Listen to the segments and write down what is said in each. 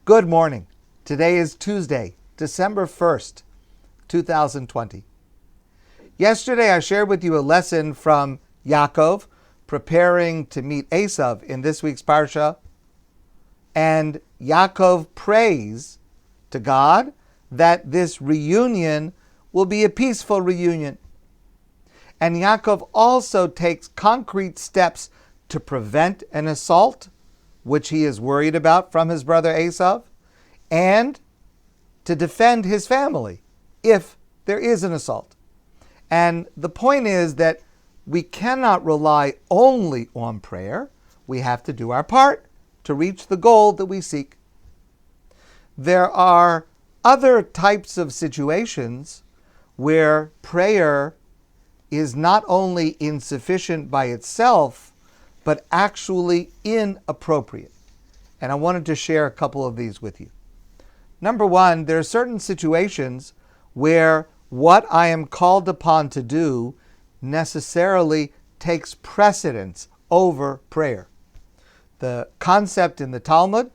Good morning. Today is Tuesday, December 1st, 2020. Yesterday I shared with you a lesson from Yaakov preparing to meet Esav in this week's Parsha. And Yaakov prays to God that this reunion will be a peaceful reunion. And Yaakov also takes concrete steps to prevent an assault, which he is worried about from his brother Esav, and to defend his family if there is an assault. And the point is that we cannot rely only on prayer. We have to do our part to reach the goal that we seek. There are other types of situations where prayer is not only insufficient by itself, but actually inappropriate. And I wanted to share a couple of these with you. Number one, there are certain situations where what I am called upon to do necessarily takes precedence over prayer. The concept in the Talmud,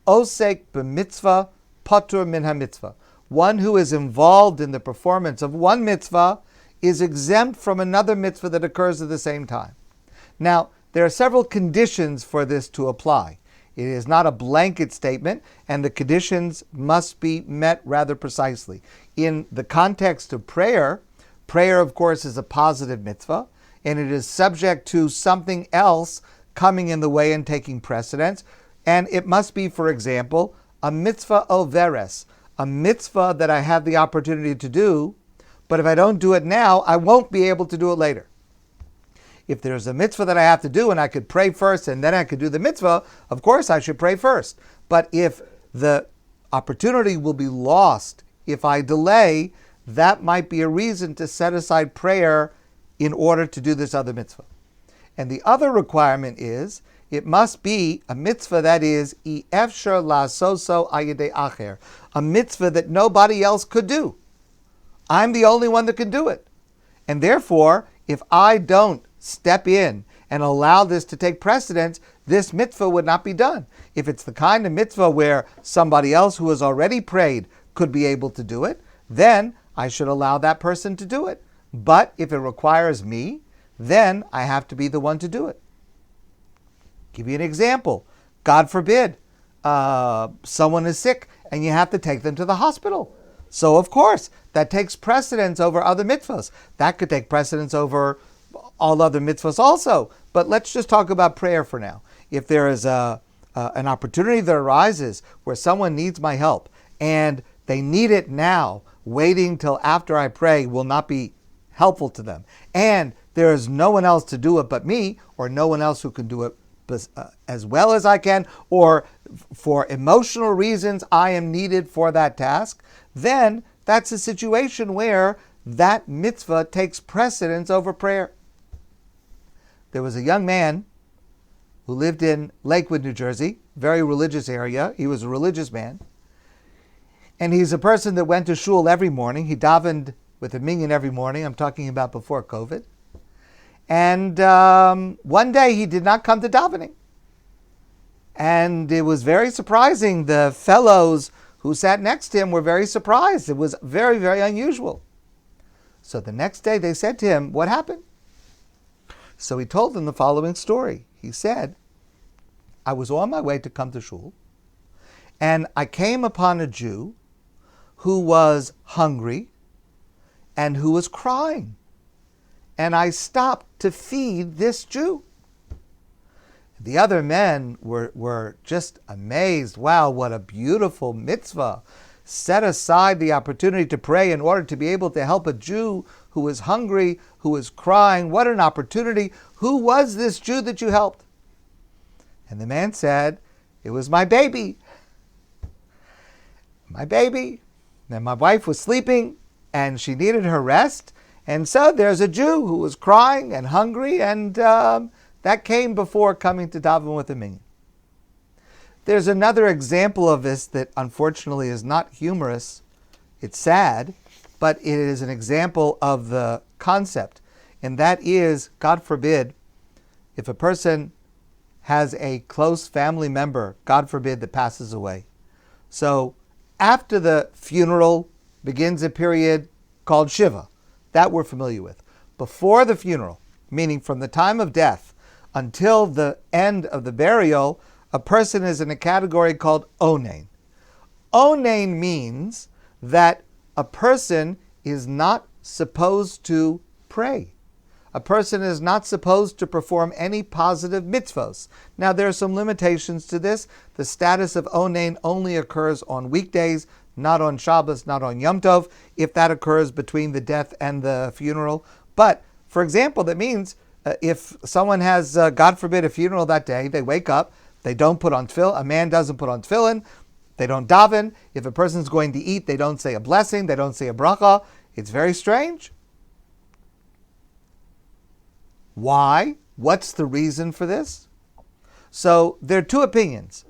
osek b'mitzvah patur min ha-mitzvah. One who is involved in the performance of one mitzvah is exempt from another mitzvah that occurs at the same time. Now, there are several conditions for this to apply. It is not a blanket statement, and the conditions must be met rather precisely. In the context of prayer, of course, is a positive mitzvah, and it is subject to something else coming in the way and taking precedence. And it must be, for example, a mitzvah overes, a mitzvah that I have the opportunity to do, but if I don't do it now, I won't be able to do it later. If there's a mitzvah that I have to do and I could pray first and then I could do the mitzvah, of course I should pray first. But if the opportunity will be lost if I delay, that might be a reason to set aside prayer in order to do this other mitzvah. And the other requirement is, it must be a mitzvah that is efshar la'asoso al yedei acher, a mitzvah that nobody else could do. I'm the only one that can do it. And therefore, if I don't step in and allow this to take precedence, this mitzvah would not be done. If it's the kind of mitzvah where somebody else who has already prayed could be able to do it, then I should allow that person to do it. But if it requires me, then I have to be the one to do it. Give you an example. God forbid, someone is sick and you have to take them to the hospital. So of course, that takes precedence over other mitzvahs. That could take precedence over all other mitzvahs also. But let's just talk about prayer for now. If there is an opportunity that arises where someone needs my help and they need it now, waiting till after I pray will not be helpful to them, and there is no one else to do it but me, or no one else who can do it as well as I can, or for emotional reasons I am needed for that task, then that's a situation where that mitzvah takes precedence over prayer. There was a young man who lived in Lakewood, New Jersey, very religious area. He was a religious man. And he's a person that went to shul every morning. He davened with a minyan every morning. I'm talking about before COVID. And one day he did not come to davening. And it was very surprising. The fellows who sat next to him were very surprised. It was very, very unusual. So the next day they said to him, "What happened?" So he told them the following story. He said, "I was on my way to come to shul, and I came upon a Jew who was hungry and who was crying. And I stopped to feed this Jew." The other men were just amazed. Wow, what a beautiful mitzvah. Set aside the opportunity to pray in order to be able to help a Jew who is hungry, who is crying. What an opportunity. Who was this Jew that you helped? And the man said, "It was my baby. My baby. And my wife was sleeping and she needed her rest. And so there's a Jew who was crying and hungry, and that came before coming to daven with a minyan." There's another example of this that unfortunately is not humorous. It's sad, but it is an example of the concept. And that is, God forbid, if a person has a close family member, God forbid, that passes away, So after the funeral begins a period called Shiva. That we're familiar with. Before the funeral, meaning from the time of death until the end of the burial, a person is in a category called Onain. Onain means that a person is not supposed to pray. A person is not supposed to perform any positive mitzvos. Now, there are some limitations to this. The status of Onain only occurs on weekdays, not on Shabbos, not on Yom Tov, if that occurs between the death and the funeral. But, for example, that means if someone has, God forbid, a funeral that day, they wake up, they don't put on tefillin, a man doesn't put on tefillin, they don't daven. If a person's going to eat, they don't say a blessing, they don't say a bracha. It's very strange. Why? What's the reason for this? So there are two opinions.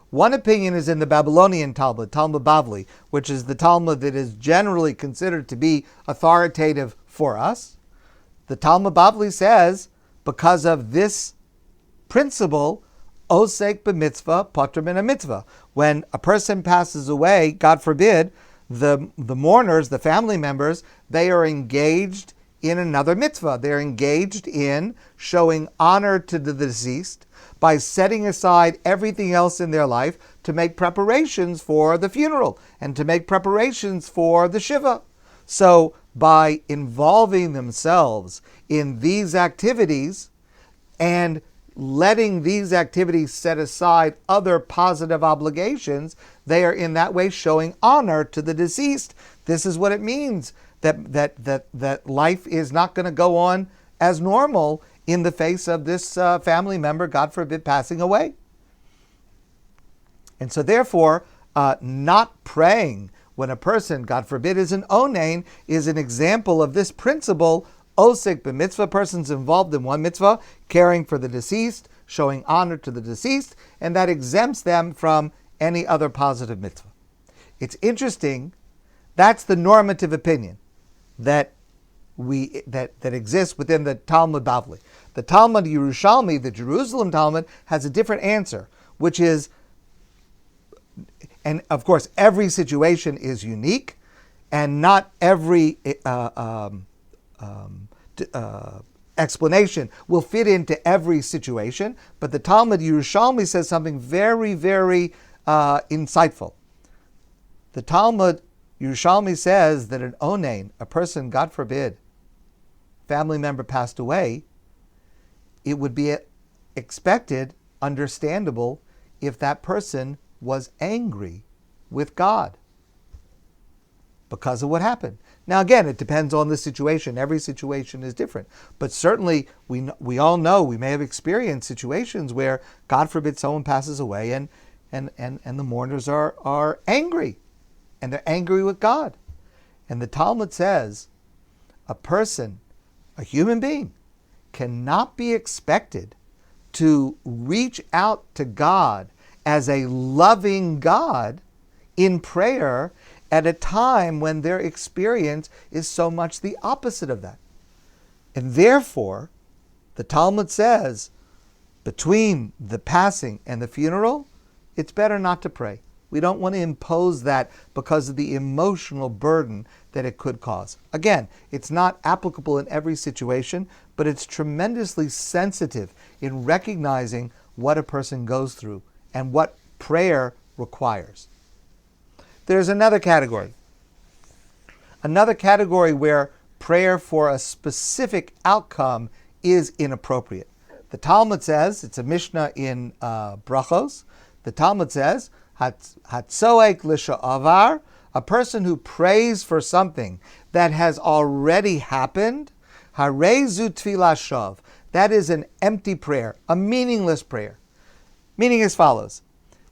One opinion is in the Babylonian Talmud, Talmud Bavli, which is the Talmud that is generally considered to be authoritative for us. The Talmud Bavli says, because of this principle, osek b'mitzvah, patur min mitzvah. When a person passes away, God forbid, the mourners, the family members, they are engaged in another mitzvah. They're engaged in showing honor to the deceased by setting aside everything else in their life to make preparations for the funeral and to make preparations for the Shiva. So by involving themselves in these activities and letting these activities set aside other positive obligations, they are in that way showing honor to the deceased. This is what it means that life is not going to go on as normal in the face of this family member, God forbid, passing away. And so therefore, not praying when a person, God forbid, is an onain is an example of this principle. Osek b'mitzvah, persons involved in one mitzvah, caring for the deceased, showing honor to the deceased, and that exempts them from any other positive mitzvah. It's interesting, that's the normative opinion that exists within the Talmud Bavli. The Talmud Yerushalmi, the Jerusalem Talmud, has a different answer, which is, and of course every situation is unique, and not every explanation will fit into every situation, but the Talmud Yerushalmi says something very, very insightful. The Talmud Yerushalmi says that an onain, a person, God forbid, family member passed away, it would be expected, understandable, if that person was angry with God because of what happened. Now again, it depends on the situation. Every situation is different. But certainly we all know, we may have experienced situations where, God forbid, someone passes away and the mourners are angry. And they're angry with God. And the Talmud says a person, a human being, cannot be expected to reach out to God as a loving God in prayer at a time when their experience is so much the opposite of that. And therefore, the Talmud says, between the passing and the funeral, it's better not to pray. We don't want to impose that because of the emotional burden that it could cause. Again, it's not applicable in every situation, but it's tremendously sensitive in recognizing what a person goes through and what prayer requires. There's another category. Another category where prayer for a specific outcome is inappropriate. The Talmud says, it's a Mishnah in Brachos, the Talmud says, Hatzoek l'sha'avar, a person who prays for something that has already happened, harezu tfilah shav, that is an empty prayer, a meaningless prayer. Meaning as follows.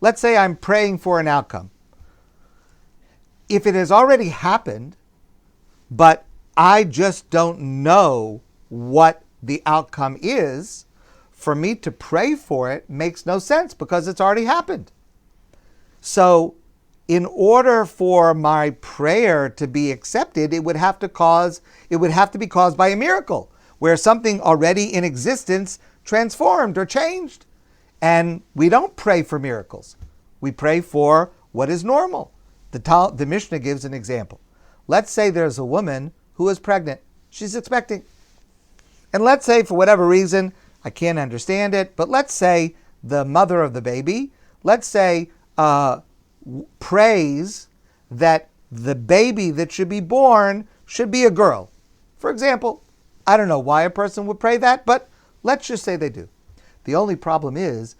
Let's say I'm praying for an outcome. If it has already happened, but I just don't know what the outcome is, for me to pray for it makes no sense because it's already happened. So in order for my prayer to be accepted, it would have to be caused by a miracle, where something already in existence transformed or changed. And we don't pray for miracles. We pray for what is normal. The Mishnah gives an example. Let's say there's a woman who is pregnant. She's expecting. And let's say for whatever reason, I can't understand it, but let's say the mother of the baby, let's say prays that the baby that should be born should be a girl. For example, I don't know why a person would pray that, but let's just say they do. The only problem is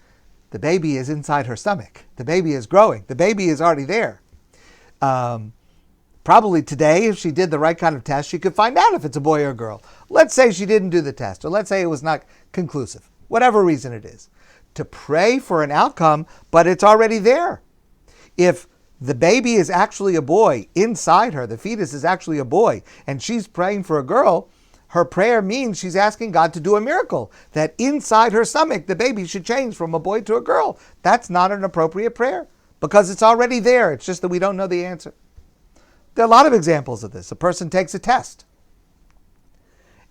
the baby is inside her stomach. The baby is growing. The baby is already there. Probably today, if she did the right kind of test, she could find out if it's a boy or a girl. Let's say she didn't do the test, or let's say it was not conclusive, whatever reason it is. To pray for an outcome, but it's already there. If the baby is actually a boy inside her, the fetus is actually a boy, and she's praying for a girl, her prayer means she's asking God to do a miracle, that inside her stomach, the baby should change from a boy to a girl. That's not an appropriate prayer, because it's already there. It's just that we don't know the answer. There are a lot of examples of this. A person takes a test,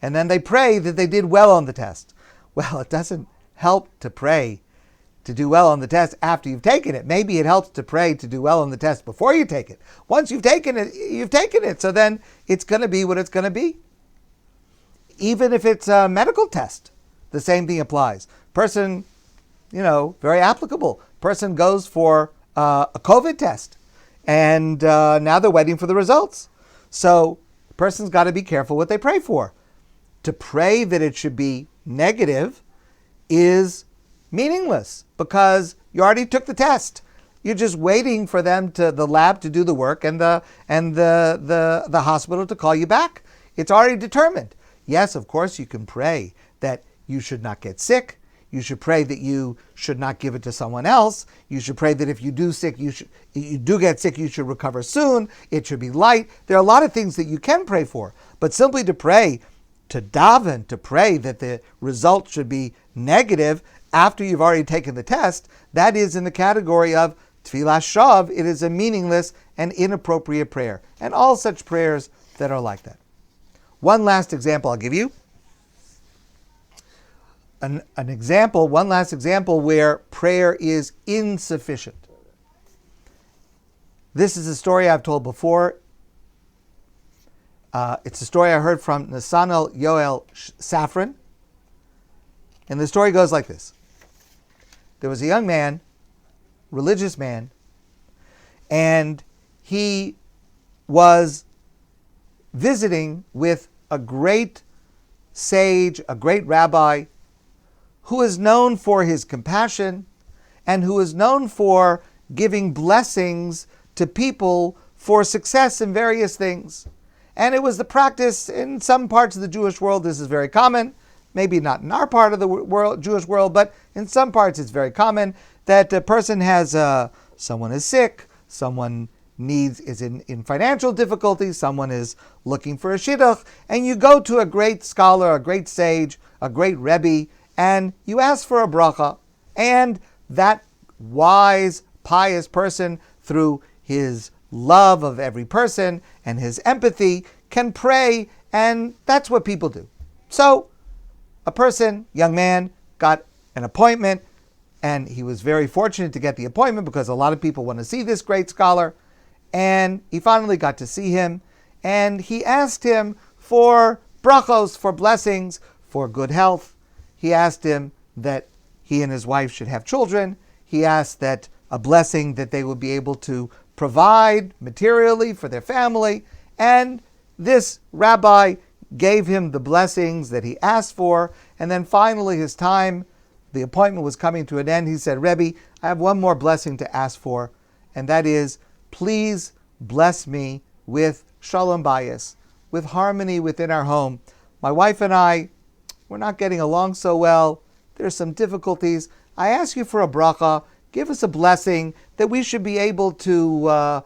and then they pray that they did well on the test. Well, it doesn't help to pray to do well on the test after you've taken it. Maybe it helps to pray to do well on the test before you take it. Once you've taken it, you've taken it. So then it's going to be what it's going to be. Even if it's a medical test, the same thing applies. Person, very applicable. Person goes for a COVID test, and now they're waiting for the results. So the person's got to be careful what they pray for. To pray that it should be negative is meaningless because you already took the test. You're just waiting for the lab to do the work and the hospital to call you back. It's already determined. Yes, of course, you can pray that you should not get sick. You should pray that you should not give it to someone else. You should pray that if you do get sick, you should recover soon. It should be light. There are a lot of things that you can pray for, but simply to pray, to daven, to pray that the result should be negative after you've already taken the test, that is in the category of tefillah shav. It is a meaningless and inappropriate prayer, and all such prayers that are like that. One last example I'll give you. One last example where prayer is insufficient. This is a story I've told before. It's a story I heard from Nasanel Yoel Safran. And the story goes like this. There was a young man, religious man, and he was visiting with a great sage, a great rabbi, who is known for his compassion and who is known for giving blessings to people for success in various things. And it was the practice in some parts of the Jewish world. This is very common. Maybe not in our part of the Jewish world, but in some parts it's very common that a person has, someone is sick, someone is in financial difficulty, someone is looking for a shidduch, and you go to a great scholar, a great sage, a great rebbe, and you ask for a bracha, and that wise, pious person, through his love of every person and his empathy, can pray, and that's what people do. So, a person, young man, got an appointment, and he was very fortunate to get the appointment because a lot of people want to see this great scholar, and he finally got to see him, and he asked him for brachos, for blessings, for good health. He asked him that he and his wife should have children. He asked that a blessing that they would be able to provide materially for their family, and this rabbi gave him the blessings that he asked for, and then finally the appointment was coming to an end. He said, Rebbe, I have one more blessing to ask for, and that is, please bless me with shalom bayis, with harmony within our home. My wife and I, we're not getting along so well. There's some difficulties. I ask you for a bracha. Give us a blessing that we should be able to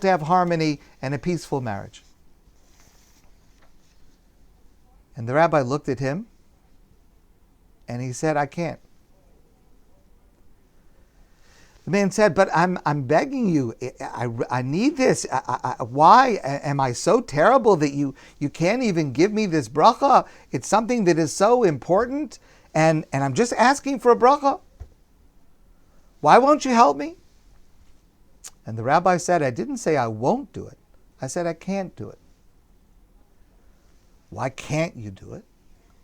have harmony and a peaceful marriage. And the rabbi looked at him and he said, I can't. The man said, but I'm begging you, I need this. Why am I so terrible that you can't even give me this bracha? It's something that is so important, and I'm just asking for a bracha. Why won't you help me? And the rabbi said, I didn't say I won't do it. I said I can't do it. Why can't you do it?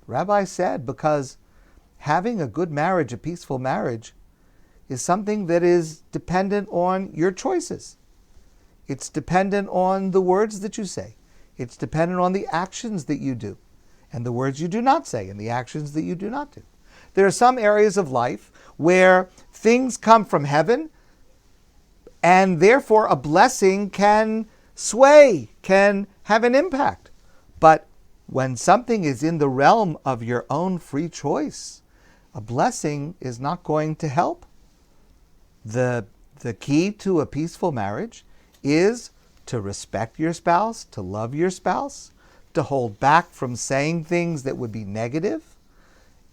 The rabbi said, because having a good marriage, a peaceful marriage, is something that is dependent on your choices. It's dependent on the words that you say. It's dependent on the actions that you do, and the words you do not say, and the actions that you do not do. There are some areas of life where things come from heaven, and therefore a blessing can sway, can have an impact. But when something is in the realm of your own free choice, a blessing is not going to help. The key to a peaceful marriage is to respect your spouse, to love your spouse, to hold back from saying things that would be negative.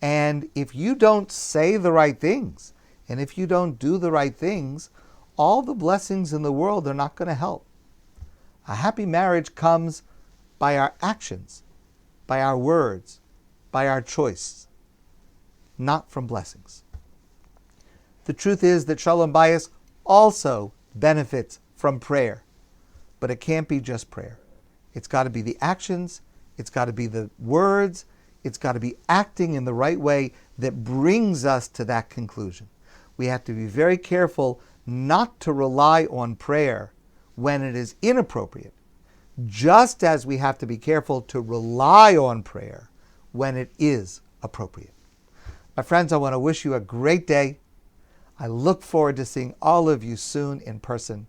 And if you don't say the right things, and if you don't do the right things, all the blessings in the world are not going to help. A happy marriage comes by our actions, by our words, by our choice, not from blessings. The truth is that Shalom Bayis also benefits from prayer, but it can't be just prayer. It's got to be the actions, it's got to be the words, it's got to be acting in the right way that brings us to that conclusion. We have to be very careful not to rely on prayer when it is inappropriate, just as we have to be careful to rely on prayer when it is appropriate. My friends, I want to wish you a great day. I look forward to seeing all of you soon in person.